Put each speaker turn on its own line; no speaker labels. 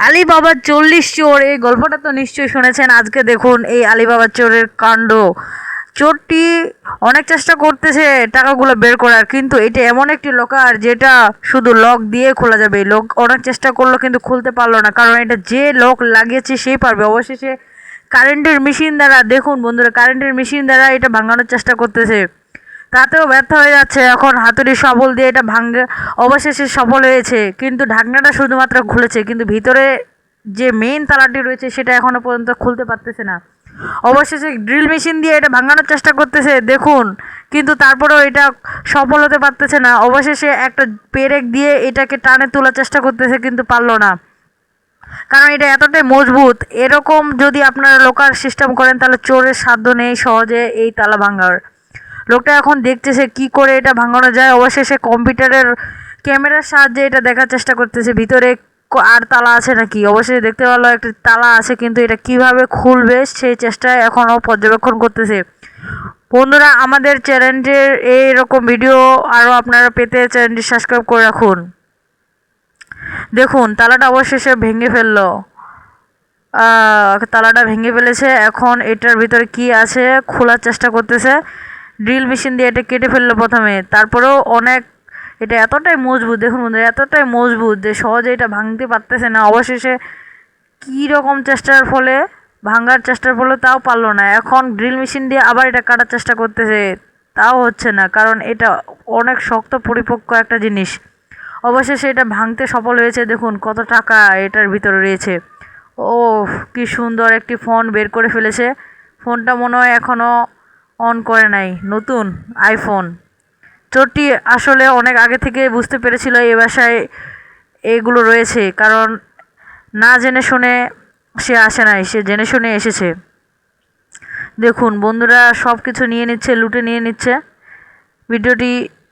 আলিবাবার 40 চোর, এই গল্পটা তো নিশ্চয়ই শুনেছেন। আজকে দেখুন এই আলিবাবার চোরের কাণ্ড। চোরটি অনেক চেষ্টা করতেছে টাকাগুলো বের করার, কিন্তু এটা এমন একটি লকার যেটা শুধু লক দিয়ে খোলা যাবে। লোক অনেক চেষ্টা করলো কিন্তু খুলতে পারলো না, কারণ এটা যে লক লাগিয়েছে সেই পারবে। অবশেষে কারেন্টের মেশিন দ্বারা, দেখুন বন্ধুরা, কারেন্টের মেশিন দ্বারা এটা ভাঙানোর চেষ্টা করতেছে, তাতেও ব্যর্থ হয়ে যাচ্ছে। এখন হাতুড়ি সবল দিয়ে এটা ভাঙে, অবশেষে সফল হয়েছে। কিন্তু ঢাকনাটা শুধুমাত্র খুলেছে, কিন্তু ভিতরে যে মেইন তালাটি রয়েছে সেটা এখনো পর্যন্ত খুলতে পারতেছে না। অবশেষে ড্রিল মেশিন দিয়ে এটা ভাঙানোর চেষ্টা করতেছে, দেখুন, কিন্তু তারপরেও এটা সফল হতে পারতেছে না। অবশেষে একটা পেরেক দিয়ে এটাকে টানে তোলার চেষ্টা করতেছে, কিন্তু পারলো না, কারণ এটা এতটাই মজবুত। এরকম যদি আপনারা লোকাল সিস্টেম করেন তাহলে চোরের সাধ্য নেই সহজে এই তালা ভাঙার। লোকটা এখন দেখতেছে কি করে এটা ভাঙানো যায়। অবশেষে কম্পিউটারের ক্যামেরার সাহায্যে এটা দেখার চেষ্টা করতেছে ভিতরে আর তালা আছে নাকি। অবশেষে দেখতে পেলো একটা তালা আছে, কিন্তু এটা কিভাবে খুলবে সেই চেষ্টায় এখনও পর্যবেক্ষণ করতেছে। বন্ধুরা, আমাদের চ্যানেলের এইরকম ভিডিও আরও আপনারা পেতে চ্যানেলটি সাবস্ক্রাইব করে রাখুন। দেখুন তালাটা অবশেষে ভেঙে ফেললো। তালাটা ভেঙে ফেলেছে। এখন এটার ভিতরে কি আছে খোলার চেষ্টা করতেছে। ড্রিল মেশিন দিয়ে এটা কেটে ফেললো প্রথমে, তারপরেও অনেক, এটা এতটাই মজবুত, দেখুন বন্ধুরা, এতটাই মজবুত যে সহজে এটা ভাঙতে পারতেছে না। অবশেষে কী রকম চেষ্টার ফলে, ভাঙার চেষ্টার ফলে তাও পারলো না। এখন ড্রিল মেশিন দিয়ে আবার এটা কাটার চেষ্টা করতেছে, তাও হচ্ছে না, কারণ এটা অনেক শক্ত পরিপক্ক একটা জিনিস। অবশেষে এটা ভাঙতে সফল হয়েছে। দেখুন কত টাকা এটার ভিতরে রয়েছে। ও, কি সুন্দর একটি ফোন বের করে ফেলেছে। ফোনটা মনে হয় এখনও অন করে নাই, নতুন আইফোন। চোরটি আসলে অনেক আগে থেকে বুঝতে পেরেছিল এই বাসায় এগুলো রয়েছে, কারণ না জেনে শুনে সে আসে নাই, সে জেনে শুনে এসেছে। দেখুন বন্ধুরা, সব কিছু নিয়ে নিচ্ছে, লুটে নিয়ে নিচ্ছে। ভিডিওটি